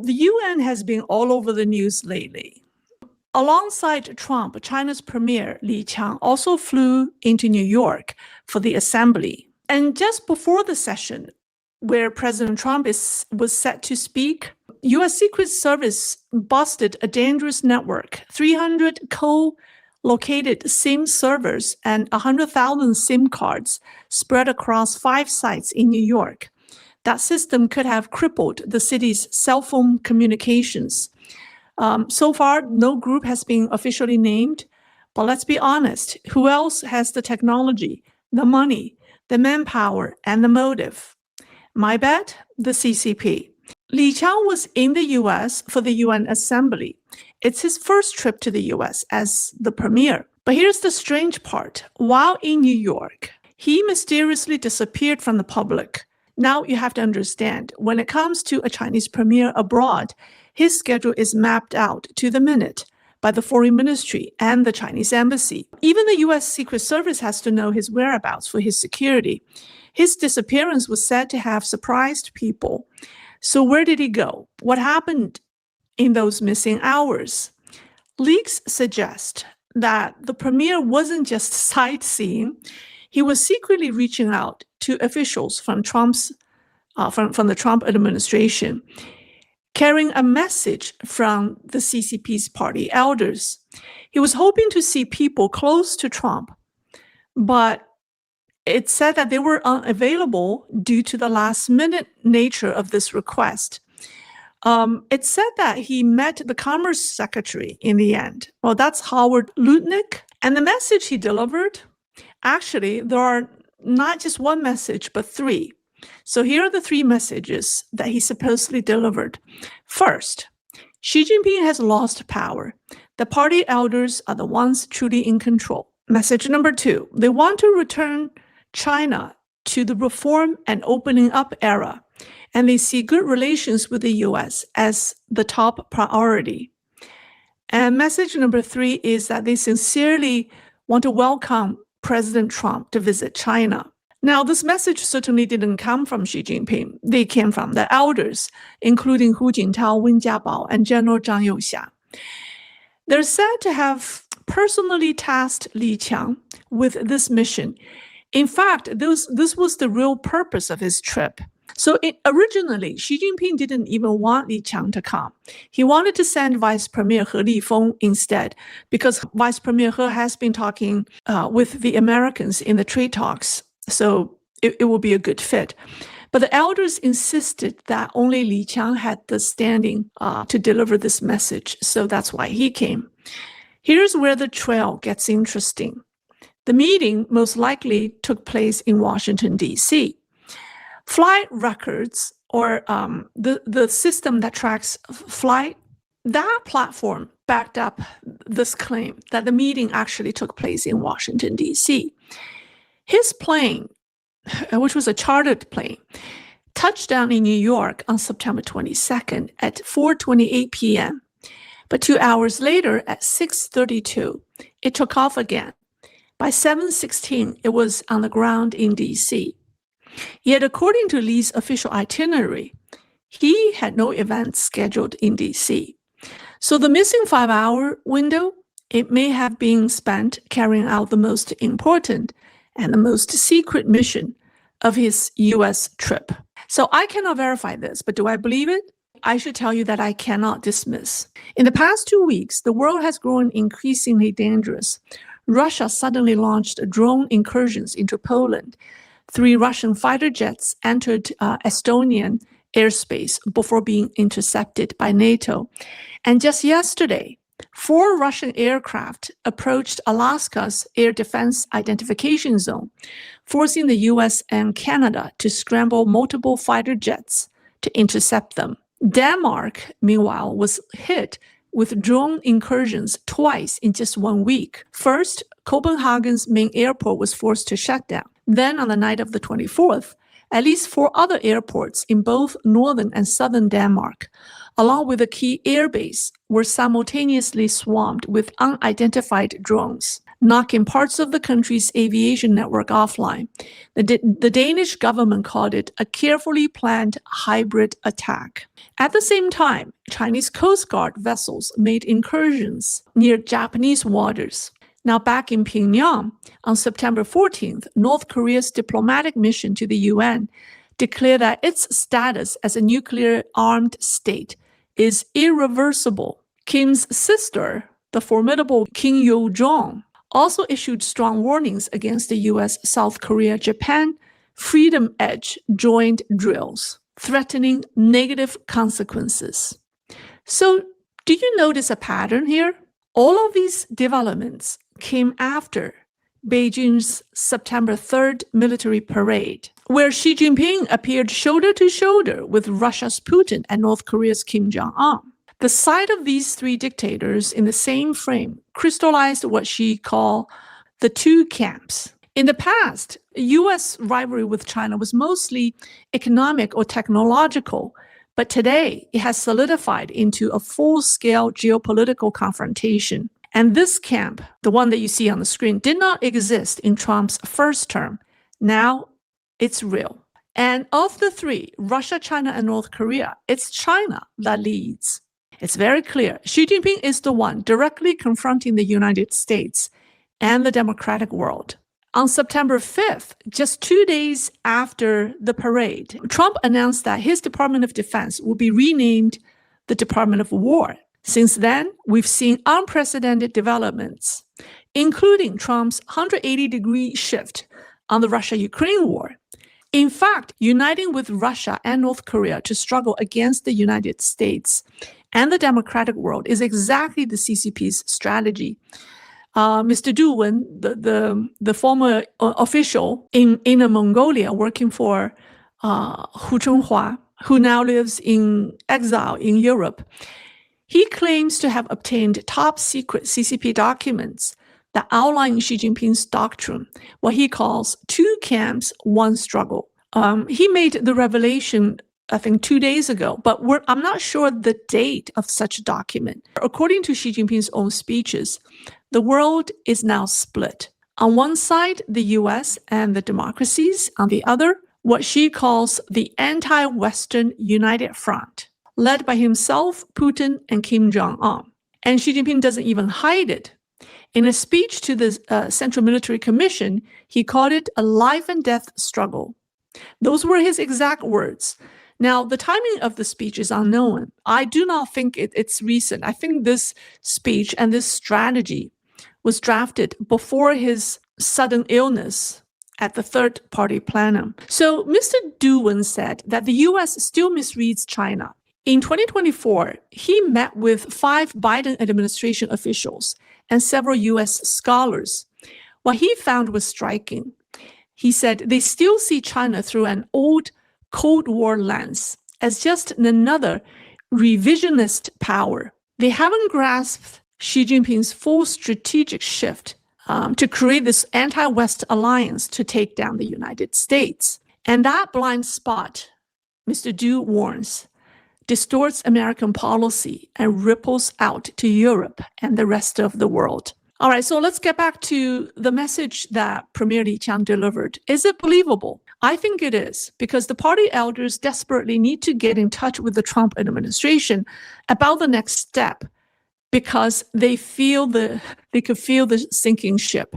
the UN has been all over the news lately. Alongside Trump, China's Premier Li Qiang also flew into New York for the assembly. And just before the session, where President Trump was set to speak, U.S. Secret Service busted a dangerous network, 300 co-located SIM servers and 100,000 SIM cards spread across 5 sites in New York. That system could have crippled the city's cell phone communications. So far, no group has been officially named, but let's be honest, who else has the technology, the money, the manpower, and the motive? My bet, the CCP. Li Qiang was in the U.S. for the UN Assembly. It's his first trip to the U.S. as the premier. But here's the strange part. While in New York, he mysteriously disappeared from the public. Now you have to understand, when it comes to a Chinese premier abroad, his schedule is mapped out to the minute by the Foreign Ministry and the Chinese Embassy. Even the U.S. Secret Service has to know his whereabouts for his security. His disappearance was said to have surprised people. So where did he go? What happened in those missing hours? Leaks suggest that the premier wasn't just sightseeing. He was secretly reaching out to officials from the Trump administration, carrying a message from the CCP's party elders. He was hoping to see people close to Trump, but it said that they were unavailable due to the last-minute nature of this request. It said that he met the Commerce Secretary in the end. Well, that's Howard Lutnick. And the message he delivered, actually, there are not just one message, but 3. So here are the 3 messages that he supposedly delivered. First, Xi Jinping has lost power. The party elders are the ones truly in control. Message number 2, they want to return China to the reform and opening up era, and they see good relations with the U.S. as the top priority. And message number 3 is that they sincerely want to welcome President Trump to visit China. Now, this message certainly didn't come from Xi Jinping. They came from the elders, including Hu Jintao, Wen Jiabao, and General Zhang Youxia. They're said to have personally tasked Li Qiang with this mission. In fact, this was the real purpose of his trip. So originally, Xi Jinping didn't even want Li Qiang to come. He wanted to send Vice Premier He Lifeng instead, because Vice Premier He has been talking with the Americans in the trade talks. So it will be a good fit. But the elders insisted that only Li Qiang had the standing to deliver this message. So that's why he came. Here's where the trail gets interesting. The meeting most likely took place in Washington, D.C. Flight records, or the system that tracks flight, that platform backed up this claim that the meeting actually took place in Washington, D.C. His plane, which was a chartered plane, touched down in New York on September 22nd at 4:28 p.m. But 2 hours later at 6:32, it took off again. By 7:16, it was on the ground in D.C. Yet according to Li's official itinerary, he had no events scheduled in D.C. So the missing 5-hour window, it may have been spent carrying out the most important and the most secret mission of his U.S. trip. So I cannot verify this, but do I believe it? I should tell you that I cannot dismiss. In the past 2 weeks, the world has grown increasingly dangerous. Russia suddenly launched drone incursions into Poland. 3 Russian fighter jets entered Estonian airspace before being intercepted by NATO. And just yesterday, 4 Russian aircraft approached Alaska's air defense identification zone, forcing the U.S. and Canada to scramble multiple fighter jets to intercept them. Denmark, meanwhile, was hit with drone incursions twice in just 1 week. First, Copenhagen's main airport was forced to shut down. Then, on the night of the 24th, at least 4 other airports in both northern and southern Denmark, along with a key airbase, were simultaneously swamped with unidentified drones, knocking parts of the country's aviation network offline. The Danish government called it a carefully planned hybrid attack. At the same time, Chinese Coast Guard vessels made incursions near Japanese waters. Now, back in Pyongyang, on September 14th, North Korea's diplomatic mission to the UN declared that its status as a nuclear-armed state is irreversible. Kim's sister, the formidable Kim Yo-jong, also issued strong warnings against the U.S. South Korea-Japan Freedom Edge joint drills, threatening negative consequences. So, do you notice a pattern here? All of these developments came after Beijing's September 3rd military parade, where Xi Jinping appeared shoulder to shoulder with Russia's Putin and North Korea's Kim Jong-un. The sight of these three dictators in the same frame crystallized what Xi called the two camps. In the past, U.S. rivalry with China was mostly economic or technological, but today it has solidified into a full-scale geopolitical confrontation. And this camp, the one that you see on the screen, did not exist in Trump's first term. Now it's real. And of the three, Russia, China, and North Korea, it's China that leads. It's very clear. Xi Jinping is the one directly confronting the United States and the democratic world. On September 5th, just 2 days after the parade, Trump announced that his Department of Defense will be renamed the Department of War. Since then, we've seen unprecedented developments, including Trump's 180-degree shift on the Russia-Ukraine war. In fact, uniting with Russia and North Korea to struggle against the United States and the democratic world is exactly the CCP's strategy. Mr. Du Wen, the former official in Inner Mongolia working for Hu Chunhua, who now lives in exile in Europe, he claims to have obtained top-secret CCP documents that outline Xi Jinping's doctrine, what he calls two camps, one struggle. He made the revelation, I think, 2 days ago, but I'm not sure the date of such a document. According to Xi Jinping's own speeches, the world is now split. On one side, the US and the democracies. On the other, what Xi calls the anti-Western united front, led by himself, Putin, and Kim Jong-un. And Xi Jinping doesn't even hide it. In a speech to the Central Military Commission, he called it a life and death struggle. Those were his exact words. Now, the timing of the speech is unknown. I do not think it's recent. I think this speech and this strategy was drafted before his sudden illness at the third-party plenum. So Mr. Du Wen said that the U.S. still misreads China. In 2024, he met with 5 Biden administration officials and several U.S. scholars. What he found was striking. He said they still see China through an old Cold War lens as just another revisionist power. They haven't grasped Xi Jinping's full strategic shift to create this anti-West alliance to take down the United States. And that blind spot, Mr. Du warns, distorts American policy and ripples out to Europe and the rest of the world. All right, so let's get back to the message that Premier Li Qiang delivered. Is it believable? I think it is, because the party elders desperately need to get in touch with the Trump administration about the next step, because they could feel the sinking ship.